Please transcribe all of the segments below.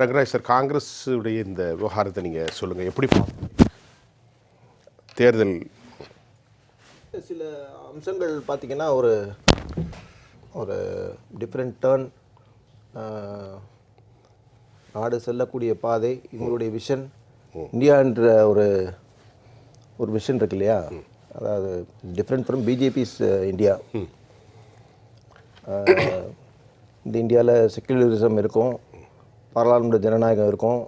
Rangaraj sir, காங்கிரஸுடைய இந்த விவகாரத்தை நீங்கள் சொல்லுங்கள், எப்படி தேர்தல் சில அம்சங்கள் பார்த்திங்கன்னா ஒரு ஒரு டிஃப்ரெண்ட் டேர்ன், நாடு செல்லக்கூடிய பாதை, இவங்களுடைய விஷன், இந்தியா என்ற ஒரு ஒரு விஷன் இருக்கு இல்லையா, அதாவது டிஃப்ரெண்ட் ஃப்ரம் பிஜேபிஸ் இந்தியா. இந்த இந்தியாவில் செக்குலரிசம் இருக்கும், பாராளுமன்ற ஜனநாயகம் இருக்கும்,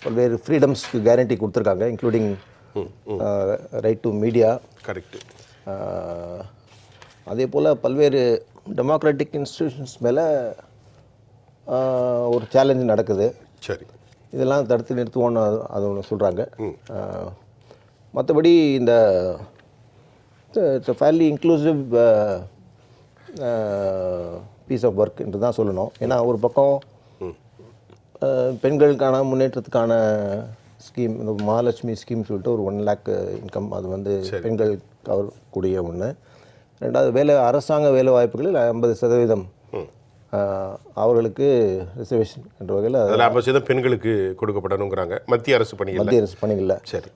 பல்வேறு ஃப்ரீடம்ஸ்க்கு கேரண்டி கொடுத்துருக்காங்க, including right to media. Correct. அதே போல் பல்வேறு டெமோக்ராட்டிக் இன்ஸ்டிடியூஷன்ஸ் மேலே ஒரு சேலஞ்சு நடக்குது. சரி, இதெல்லாம் தடுத்து நிறுத்துவோன்னு அது ஒன்று சொல்கிறாங்க. மற்றபடி இந்த it's fairly inclusive piece of work என்று தான் சொல்லணும். ஏன்னா ஒரு பக்கம் பெண்களுக்கான முன்னேற்றத்துக்கான ஸ்கீம், இந்த மகாலட்சுமி ஸ்கீம் சொல்லிட்டு ஒரு 1 lakh இன்கம், அது வந்து பெண்கள் கவரக்கூடிய ஒன்று. ரெண்டாவது அரசாங்க வேலை வாய்ப்புகளில் 50% அவர்களுக்கு ரிசர்வேஷன் என்ற வகையில் 50% பெண்களுக்கு கொடுக்கப்படணுங்கிறாங்க மத்திய அரசு பணிகளில். சரி,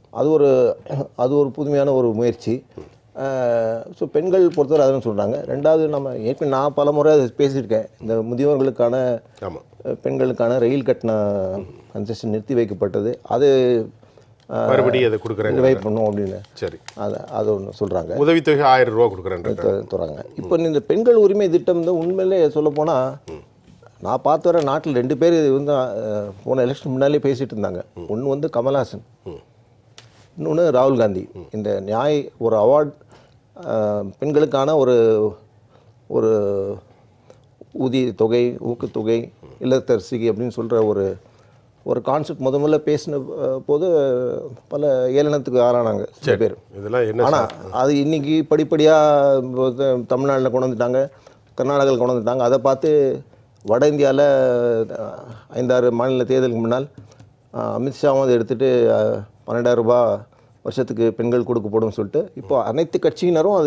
அது ஒரு புதுமையான ஒரு முயற்சி. ஸோ பெண்கள் பொறுத்தவரை அதுன்னு சொல்கிறாங்க. ரெண்டாவது, நம்ம ஏற்கனவே நான் பல முறை அதை பேசியிருக்கேன், இந்த முதியோர்களுக்கான பெண்களுக்கான ரயில் கட்டண கன்செஷன் நிறுத்தி வைக்கப்பட்டது, அது மறுபடியும் அதை கொடுக்குறேன் ரிவைவ் பண்ணும் அப்படின்னு. சரி, அது ஒன்று சொல்கிறாங்க. உதவித்தொகை 1000 ரூபா கொடுக்குறேன் சொல்கிறாங்க. இப்போ இந்த பெண்கள் உரிமை திட்டம் வந்து உண்மையிலே சொல்லப்போனால், நான் பார்த்து வர நாட்டில் 2 பேர் இது வந்து போன எலெக்ஷன் முன்னாலே பேசிகிட்டு இருந்தாங்க. ஒன்று வந்து கமல்ஹாசன், இன்னொன்று ராகுல் காந்தி. இந்த ஒரு அவார்ட் பெண்களுக்கான ஒரு ஊதிய தொகை, ஊக்கத்தொகை, இல்லத்தரசிகை அப்படின்னு சொல்கிற ஒரு கான்செப்ட் முதல்ல பேசின போது பல ஏளனத்துக்கு ஆளானாங்க சில பேர். ஆனால் அது இன்றைக்கி படிப்படியாக தமிழ்நாட்டில் கொண்டு வந்துட்டாங்க, கர்நாடகாவில் கொண்டு வந்துட்டாங்க. அதை பார்த்து வட இந்தியாவில் 5-6 மாநில தேர்தலுக்கு முன்னால் அமித்ஷாவும் அதை எடுத்துகிட்டு 12,000 ரூபாய் வருஷத்துக்கு பெண்கள் கொடுக்கப்படும் சொல்லிட்டு இப்போ அனைத்து கட்சியினரும்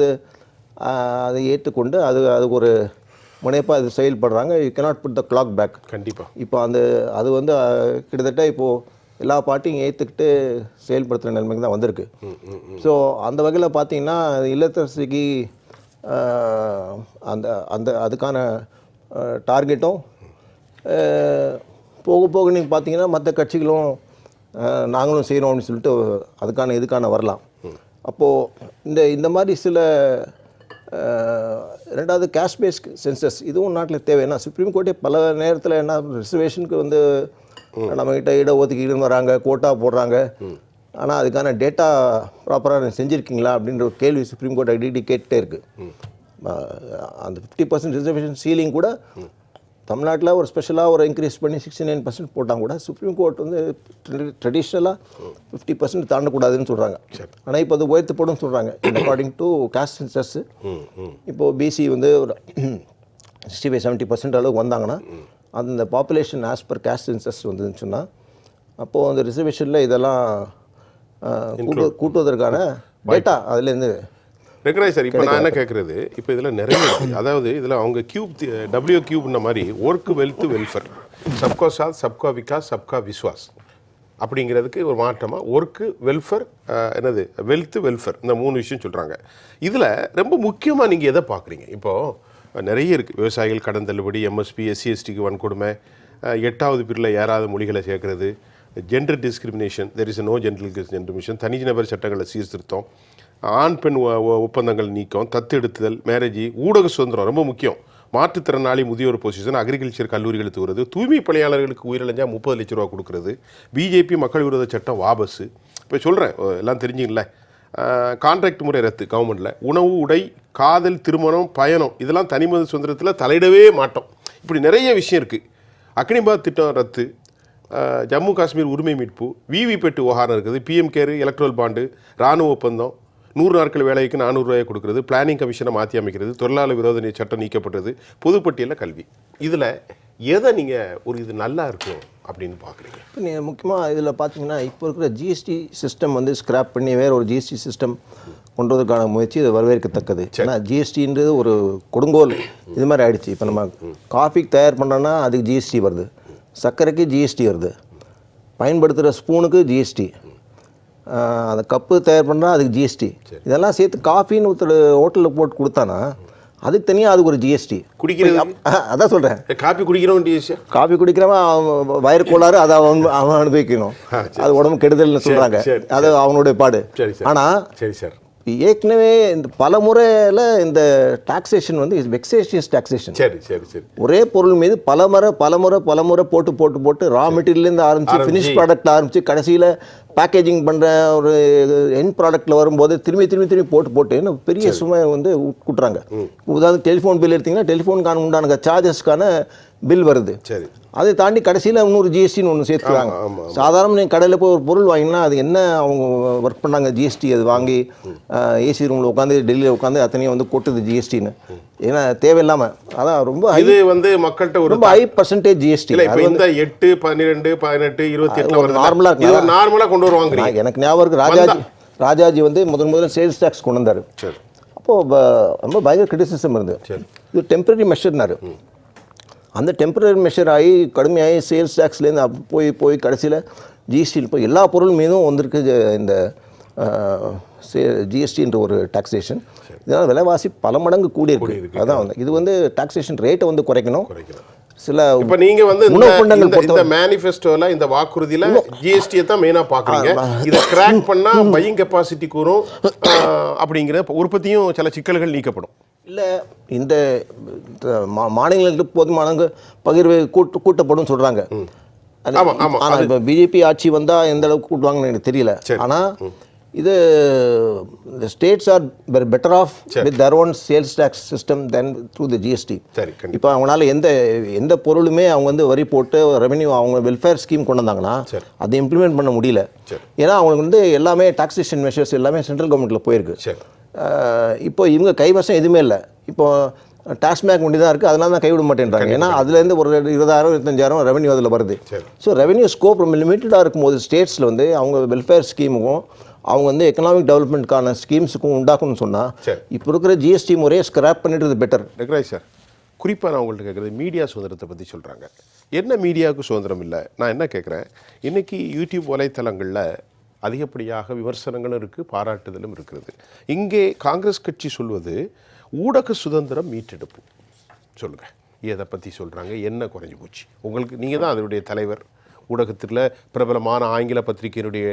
அதை ஏற்றுக்கொண்டு அதுக்கு ஒரு முனைப்பாக அது செயல்படுறாங்க. You cannot put the clock back. கண்டிப்பாக. இப்போ அது வந்து கிட்டத்தட்ட இப்போது எல்லா பார்ட்டியும் ஏற்றுக்கிட்டு செயல்படுத்துகிற நிலைமைக்கு தான் வந்திருக்கு. ஸோ அந்த வகையில் பார்த்தீங்கன்னா இல்லத்தரசிக்கு அதுக்கான டார்கெட்டும் போக நீங்கள் பார்த்தீங்கன்னா மற்ற கட்சிகளும் நாங்களும் செய்கிறோம் அப்படின்னு சொல்லிட்டு இதுக்கான வரலாம். அப்போது இந்த மாதிரி சில ரெண்டாவது கேஷ் பேஸ்ட் சென்சஸ், இதுவும் நாட்டில் தேவை. ஏன்னா சுப்ரீம் கோர்ட்டே பல நேரத்தில் என்ன ரிசர்வேஷனுக்கு வந்து நம்மகிட்ட இடஒதுக்கீடுன்னு வராங்க, கோட்டா போடுறாங்க, ஆனால் அதுக்கான டேட்டா ப்ராப்பராக செஞ்சுருக்கீங்களா அப்படின்ற ஒரு கேள்வி சுப்ரீம் கோர்ட் அடிக்கடி கேட்டுகிட்டே இருக்குது. அந்த 50% ரிசர்வேஷன் சீலிங் கூட தமிழ்நாட்டில் ஒரு ஸ்பெஷலாக ஒரு இன்க்ரீஸ் பண்ணி 69% போட்டாங்க கூட சுப்ரீம் கோர்ட் வந்து ட்ரெடிஷ்னலாக 50% தாண்டக்கூடாதுன்னு சொல்கிறாங்க. ஆனால் இப்போ அது உயர்த்தப்படும் சொல்கிறாங்க அக்கார்டிங் டு காஸ்ட் சென்சஸ். இப்போது பிசி வந்து ஒரு 65-70% அளவுக்கு வந்தாங்கன்னா அந்த population as per caste census வந்துன்னு சொன்னால் அப்போது அந்த ரிசர்வேஷனில் இதெல்லாம் கூட்டுவதற்கான டேட்டா அதுலேருந்து. ரங்கராஜ் சார், இப்போ நான் என்ன கேட்குறது, இப்போ இதில் நிறைய அதாவது இதில் அவங்க WQ மாதிரி ஒர்க் வெல்த் வெல்ஃபேர், சப்கா சாத் சப்கா விகாஸ் சப்கா விஸ்வாஸ் அப்படிங்கிறதுக்கு ஒரு மாற்றமாக ஒர்க்கு வெல்ஃபேர் வெல்த்து வெல்ஃபேர், இந்த 3 விஷயம் சொல்கிறாங்க. இதில் ரொம்ப முக்கியமாக நீங்கள் எதை பார்க்குறீங்க? இப்போது நிறைய இருக்குது. விவசாயிகள் கடன் தள்ளுபடி, MSP, SC/STக்கு வன்கொடுமை, 8வது பிரிவில் ஏறாத மொழிகளை சேர்க்கறது, gender discrimination, there is no gender discrimination, தனிநபர் சட்டங்களை சீர்திருத்தம், ஆண் பெண் ஒப்பந்தங்கள் நீக்கம், தத்தெடுத்துதல், மேரேஜ், ஊடக சுதந்திரம் ரொம்ப முக்கியம், மாற்றுத்திறனாளி முதியோர் பொசிஷன், அக்ரிகல்ச்சர் கல்லூரிகள் தூவுறது, தூய்மை பணியாளர்களுக்கு உயிரிழஞ்சால் 30 லட்ச ரூபா கொடுக்குறது, பிஜேபி மக்கள் விரோத சட்டம் வாபஸு. இப்போ சொல்கிறேன், எல்லாம் தெரிஞ்சுங்கள, கான்ட்ராக்ட் முறை ரத்து கவர்மெண்ட்டில், உணவு, உடை, காதல், திருமணம், பயணம், இதெல்லாம் தனிமத சுதந்திரத்தில் தலையிடவே மாட்டோம். இப்படி நிறைய விஷயம் இருக்குது. அக்னிபாத் திட்டம் ரத்து, ஜம்மு காஷ்மீர் உரிமை மீட்பு, விவிபேட் விவகாரம் இருக்குது, PM கேர், எலக்ட்ரல் பாண்டு, இராணுவ ஒப்பந்தம், 100 நாட்கள் வேலைக்கு 400 ரூபாய் கொடுக்குறது, பிளானிங் கமிஷனை மாற்றி அமைக்கிறது, தொழிலாளர் விரோத சட்டம் நீக்கப்பட்டது, பொதுப்பட்டியலில் கல்வி. இதில் எதை நீங்கள் இது நல்லா இருக்கும் அப்படின்னு பார்க்குறீங்க? இப்போ நீங்கள் முக்கியமாக இதில் பார்த்தீங்கன்னா இப்போ இருக்கிற GST சிஸ்டம் வந்து ஸ்கிராப் பண்ணி வேறு ஒரு GST சிஸ்டம் கொண்டு வரதுக்கான முயற்சி இது வரவேற்கத்தக்கது. ஏன்னா GSTன்றது ஒரு கொடுங்கோல் இது மாதிரி ஆகிடுச்சு. இப்போ நம்ம காஃபிக்கு தயார் பண்ணுறோன்னா அதுக்கு GST வருது, சர்க்கரைக்கு ஜிஎஸ்டி வருது, பயன்படுத்துகிற ஸ்பூனுக்கு ஜிஎஸ்டி, அந்த கப்பு தயார் பண்ணுறா அதுக்கு ஜிஎஸ்டி, இதெல்லாம் சேர்த்து காஃபின்னு ஒருத்தர் ஹோட்டலில் போட்டு கொடுத்தானா அதுக்கு தனியாக அதுக்கு ஒரு ஜிஎஸ்டி. குடிக்கிறது அதான் சொல்கிறேன், காப்பி குடிக்கிறவன் ஜிஎஸ்டி, காஃபி குடிக்கிறவன் வயிறு கோளாறு அதை அவன் அனுபவிக்கணும், அது உடம்பு கெடுதல்னு சொல்கிறாங்க, அது அவனுடைய பாடு. ஆனால் சரி சார், ஏற்கனவே இந்த பல முறையில் இந்த டாக்ஸேஷன் வந்து வெக்ஸேஷியஸ் டாக்ஸேஷன். சரி சரி சரி, ஒரே பொருள் மீது பல முறை போட்டு ரா மெட்டீரியல்லேருந்து ஆரம்பித்து ஃபினிஷ் ப்ராடக்ட் ஆரம்பித்து கடைசியில் பேக்கேஜிங் பண்ணுற ஒரு எண்ட் ப்ராடக்ட்டில் வரும்போது திரும்பி போட்டு இன்னும் பெரிய சுமை வந்து கூட்டுறாங்க. உதாரணம் டெலிஃபோன் பில் எடுத்திங்கன்னா டெலிஃபோனுக்கான உண்டான சார்ஜஸ்க்கான பில் வருது. சரி, அதை தாண்டி கடைசியில் இன்னொரு ஜிஎஸ்டின்னு ஒன்று சேர்த்துக்கிறாங்க. சாதாரண நீங்கள் கடையில் போய் ஒரு பொருள் வாங்கினா அது என்ன அவங்க ஒர்க் பண்ணாங்க ஜிஎஸ்டி, அது வாங்கி ஏசி ரூமில் உட்காந்து டெல்லியில் உட்காந்து அத்தனையும் வந்து கொட்டுது ஜிஎஸ்டின்னு, ஏன்னா தேவையில்லாமல். அதான் ரொம்ப இது வந்து மக்கள்கிட்ட ஒரு ரொம்ப ஹை பர்சன்டேஜ் ஜிஎஸ்டி. இப்போ இந்த 8, 12, 18, 28 நார்மலாக கொண்டு வருவாங்க. எனக்கு ஞாபகம் இருக்குது, ராஜாஜி வந்து முதல்ல சேல்ஸ் டேக்ஸ் கொண்டு வந்தார். அப்போது ரொம்ப பயங்கர கிரிட்டிசிசம் இருந்தது, இது டெம்பரரி மெஷர்னாரு. அந்த டெம்பரரி மெஷர் ஆகி கடுமையாகி சேல்ஸ் டேக்ஸ்லேருந்து போய் கடைசியில் ஜிஎஸ்டியில் போய் எல்லா பொருள் மீதும் வந்திருக்கு இந்த ஜிஎஸ்டின்ற ஒரு டாக்ஸேஷன். இதனால் விலைவாசி பல மடங்கு கூடியிருக்கு. அதான் வந்து இது வந்து டாக்ஸேஷன் ரேட்டை வந்து குறைக்கணும். சில இப்போ நீங்கள் வந்து இந்த மேனிஃபெஸ்டோவில் இந்த வாக்குறுதியில் ஜிஎஸ்டியை தான் மெயினாக பார்க்குறீங்க. இதை கிராக் பண்ணால் பையிங் கெப்பாசிட்டி கூறும் அப்படிங்கிற உற்பத்தியும் சில சிக்கல்கள் நீக்கப்படும். இல்லை, இந்த மாநிலங்களுக்கு போதுமான பகிர்வு கூட்டப்படும் சொல்கிறாங்க. ஆனால் இப்போ பிஜேபி ஆட்சி வந்தால் எந்த அளவுக்கு கூட்டுவாங்கன்னு எனக்கு தெரியல. ஆனால் இது the states are better off with their own sales tax system than through the GST. இப்போ அவங்களால எந்த பொருளுமே அவங்க வந்து வரி போட்டு ரெவென்யூ அவங்க வெல்ஃபேர் ஸ்கீம் கொண்டு வந்தாங்கன்னா அதை இம்ப்ளிமெண்ட் பண்ண முடியல. ஏன்னா அவங்களுக்கு வந்து எல்லாமே டாக்ஸேஷன் மெஷர்ஸ் எல்லாமே சென்ட்ரல் கவர்மெண்ட்டில் போயிருக்கு. இப்போ இவங்க கைவசம் எதுவுமே இல்லை. இப்போ டாக்ஸ்மேக் ஒண்டி தான் இருக்குது, அதனால தான் கைவிட மாட்டேன்றாங்க. ஏன்னா அதுலேருந்து ஒரு 20,000 25,000 ரெவென்யூ அதில் வருது. ஸோ ரெவென்யூ ஸ்கோப் ரொம்ப லிமிட்டடாக இருக்கும்போது ஸ்டேட்ஸில் வந்து அவங்க வெல்ஃபேர் ஸ்கீமுக்கும் அவங்க வந்து எக்கனாமிக் டெவலப்மெண்ட்கான ஸ்கீம்ஸுக்கும் உண்டாக்கணும்னு சொன்னால் இப்போ இருக்கிற ஜிஎஸ்டி முறையை ஸ்கிராப் பண்ணிட்டு பெட்டர். டெக்ராய் சார், குறிப்பாக நான் உங்கள்கிட்ட கேட்குறது மீடியா சுதந்திரத்தை பற்றி சொல்கிறாங்க. என்ன மீடியாவுக்கு சுதந்திரம் இல்லை? நான் என்ன கேட்குறேன், இன்றைக்கி யூடியூப் வலைத்தளங்களில் அதிகப்படியாக விமர்சனங்களும் இருக்குது, பாராட்டுதலும் இருக்கிறது. இங்கே காங்கிரஸ் கட்சி சொல்வது ஊடக சுதந்திரம் மீட்டெடுப்பு. சொல்லுங்கள், எதை பற்றி சொல்கிறாங்க? என்ன குறைஞ்சி போச்சு உங்களுக்கு? நீங்கள் தான் அதனுடைய தலைவர், ஊடகத்தில் பிரபலமான ஆங்கில பத்திரிகையினுடைய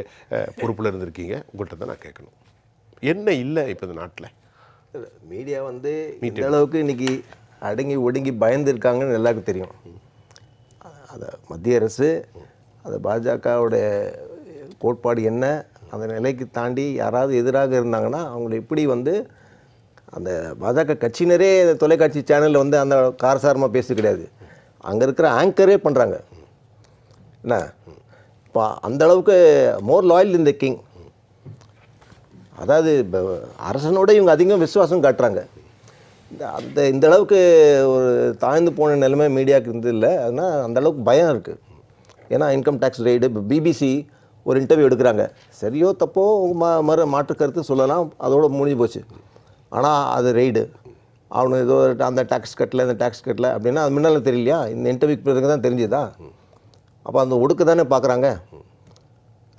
பொறுப்பில் இருந்திருக்கீங்க, உங்கள்கிட்ட தான் நான் கேட்கணும். என்ன இல்லை இப்போ இந்த நாட்டில்? மீடியா வந்து இந்த அளவுக்கு இன்றைக்கி அடங்கி ஒடுங்கி பயந்துருக்காங்கன்னு எல்லாருக்கும் தெரியும். அதை மத்திய அரசு, அது பாஜகவுடைய கோட்பாடு என்ன, அந்த நிலைக்கு தாண்டி யாராவது எதிராக இருந்தாங்கன்னா அவங்கள எப்படி வந்து அந்த பாஜக கட்சியினரே தொலைக்காட்சி சேனலில் வந்து அந்த காரசாரமாக பேச கிடையாது, அங்கே இருக்கிற ஆங்கரே பண்ணுறாங்க. என்ன இப்போ அந்த அளவுக்கு மோர் லாயல் இன் த கிங். அதாவது அரசனோட இவங்க அதிகம் விசுவாசம் காட்டுறாங்க. இந்த அளவுக்கு ஒரு தாழ்ந்து போன நிலைமை மீடியாவுக்கு இருந்தது இல்லை. அதனால் அந்த அளவுக்கு பயம் இருக்குது. ஏன்னா இன்கம் டேக்ஸ் ரைடு, இப்போ பிபிசி ஒரு இன்டர்வியூ எடுக்கிறாங்க, சரியோ தப்போ மாற்று கருத்து சொல்லலாம், அதோட முடிஞ்சு போச்சு. ஆனால் அது ரைடு, அவனு ஏதோ அந்த டேக்ஸ் கட்டல இந்த டேக்ஸ் கட்டல அப்படின்னா அது முன்னால் தெரியலையா? இந்த இன்டர்வியூக்கு பிறகு தான் தெரிஞ்சுதா? அப்போ அந்த ஒடுக்க தானே பார்க்குறாங்க.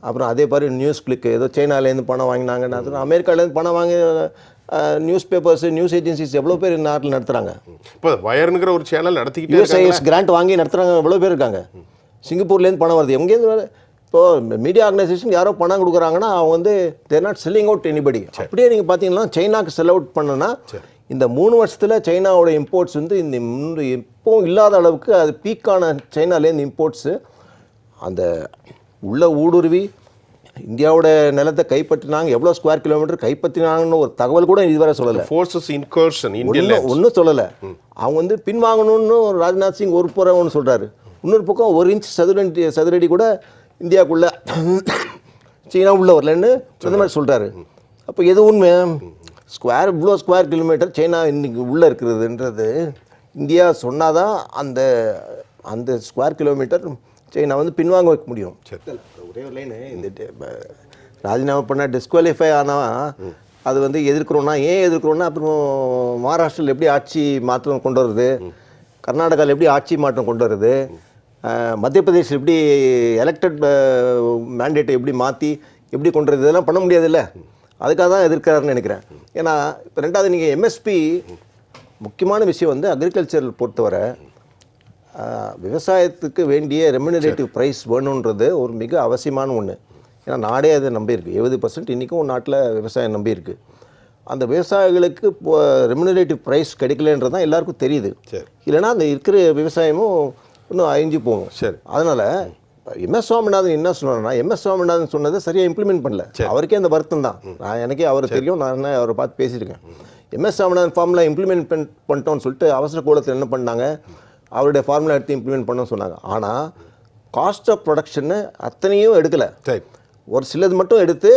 அப்புறம் அதே மாதிரி நியூஸ் கிளிக், ஏதோ சைனாலேருந்து பணம் வாங்கினாங்கன்னா, அமெரிக்காலேருந்து பணம் வாங்கி நியூஸ் பேப்பர்ஸ், நியூஸ் ஏஜென்சிஸ் எவ்வளோ பேர் நாட்டில் நடத்துகிறாங்க. இப்போ வயர்னுங்கிற ஒரு சேனல் நடத்திக்கிட்டு யூஎஸ்ஐஎஸ் கிராண்ட் வாங்கி நடத்துகிறாங்க, எவ்வளோ பேர் இருக்காங்க. சிங்கப்பூர்லேருந்து பணம் வருது, எங்கேருந்து? இப்போது மீடியா ஆர்கனைசேஷன் யாரோ பணம் கொடுக்குறாங்கன்னா அவங்க வந்து தேர் நாட் செல்லிங் அவுட் எனிபடி. அப்படியே நீங்கள் பார்த்தீங்கன்னா சைனாக்கு செல் அவுட் பண்ணனா இந்த 3 வருஷத்தில் சைனாவோட இம்போர்ட்ஸ் வந்து இந்த எப்பவும் இல்லாத அளவுக்கு அது பீக்கான சைனாலேருந்து இம்போர்ட்ஸு அந்த உள்ள ஊடுருவி இந்தியாவோட நிலத்தை கைப்பற்றினாங்க. எவ்வளோ ஸ்கொயர் கிலோமீட்டர் கைப்பற்றினாங்கன்னு ஒரு தகவல் கூட இதுவரை சொல்லலை. ஃபோர்ஸஸ் இன்கர்ஷன் ஒன்றும் சொல்லலை. அவங்க வந்து பின்வாங்கணும்னு ராஜ்நாத் சிங் ஒரு புறம் ஒன்று சொல்கிறாரு, இன்னொரு பக்கம் 1 இன்ச் சதுரடி கூட இந்தியாவுக்குள்ளே சீனா உள்ளே வரலன்னு பிரதமர் சொல்கிறாரு. அப்போ எது உண்மை? இவ்வளோ ஸ்கொயர் கிலோமீட்டர் சைனா இன்றைக்கி உள்ளே இருக்கிறதுன்றது இந்தியா சொன்னால் தான் அந்த ஸ்கொயர் கிலோமீட்டர் சைனா வந்து பின்வாங்க வைக்க முடியும். ஒரே ஒரு லைனு, இந்த ராஜினாமா பண்ணால் டிஸ்குவாலிஃபை ஆனால் அது வந்து எதிர்க்கிறோன்னா, ஏன் எதிர்க்கிறோன்னா அப்புறம் மகாராஷ்டிராவில் எப்படி ஆட்சி மாற்றம் கொண்டு வருது, கர்நாடகாவில் எப்படி ஆட்சி மாற்றம் கொண்டு வருது, மத்திய பிரதேஷ் எப்படி எலெக்டட் மேண்டேட்டை எப்படி மாற்றி எப்படி கொண்டு வரது இதெல்லாம் பண்ண முடியாதுல்ல, அதுக்காக தான் எதிர்க்கிறாருன்னு நினைக்கிறேன். ஏன்னா இப்போ ரெண்டாவது நீங்கள் எம்எஸ்பி முக்கியமான விஷயம் வந்து அக்ரிகல்ச்சர் பொறுத்தவரை விவசாயத்துக்கு வேண்டிய ரெம்யூனரேட்டிவ் ப்ரைஸ் வேணுன்றது ஒரு மிக அவசியமான ஒன்று. ஏன்னா நாடே அதை நம்பியிருக்கு. 70% இன்றைக்கும் நாட்டில் விவசாயம் நம்பியிருக்கு. அந்த விவசாயிகளுக்கு இப்போ ரெம்யூனரேட்டிவ் ப்ரைஸ் கிடைக்கலன்றது தான் எல்லாருக்கும் தெரியுது. இல்லைன்னா அந்த இருக்கிற விவசாயமும் இன்னும் அழிஞ்சு போகும். அதனால் எம்எஸ் சுவாமிநாதன் என்ன சொன்னார்னா, எம்எஸ் சுவாமிநாதன் சொன்னதை சரியாக இம்ப்ளிமெண்ட் பண்ணல. அவருக்கே அந்த வருத்தம் தான். எனக்கே அவரை தெரியும், நான் என்ன அவரை பார்த்து பேசியிருக்கேன். எம்எஸ் சுவாமிநாதன் ஃபார்முலா இம்ப்ளிமெண்ட் பண்ணிட்டோம்னு சொல்லிட்டு அவசர கோலத்தில் என்ன பண்ணாங்க, அவருடைய ஃபார்முலா எடுத்து இம்ப்ளிமெண்ட் பண்ணணும்னு சொன்னாங்க. ஆனால் காஸ்ட் ஆஃப் ப்ரொடக்ஷன்னு அத்தனையும் எடுக்கலை. ஒரு சிலது மட்டும் எடுத்து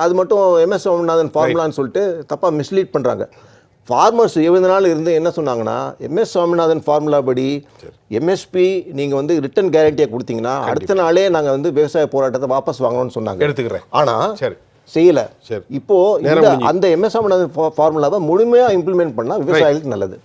அது மட்டும் எம்எஸ் சுவாமிநாதன் ஃபார்முலான்னு சொல்லிட்டு தப்பாக மிஸ்லீட் பண்ணுறாங்க. ஃபார்மர்ஸ் 70 நாள் இருந்து என்ன சொன்னாங்கன்னா, எம்எஸ் சுவாமிநாதன் ஃபார்முலா படி எம்எஸ்பி நீங்கள் வந்து ரிட்டன் கேரண்டியாக கொடுத்தீங்கன்னா அடுத்த நாளே நாங்கள் வந்து விவசாய போராட்டத்தை வாபஸ் வாங்கணும்னு சொன்னாங்க. எடுத்துக்கிறேன். ஆனால் செய்யலை. இப்போ அந்த எம்எஸ் சுவாமிநாதன் ஃபார்முலாவை முழுமையாக இம்ப்ளிமெண்ட் பண்ணால் விவசாயிகளுக்கு நல்லது.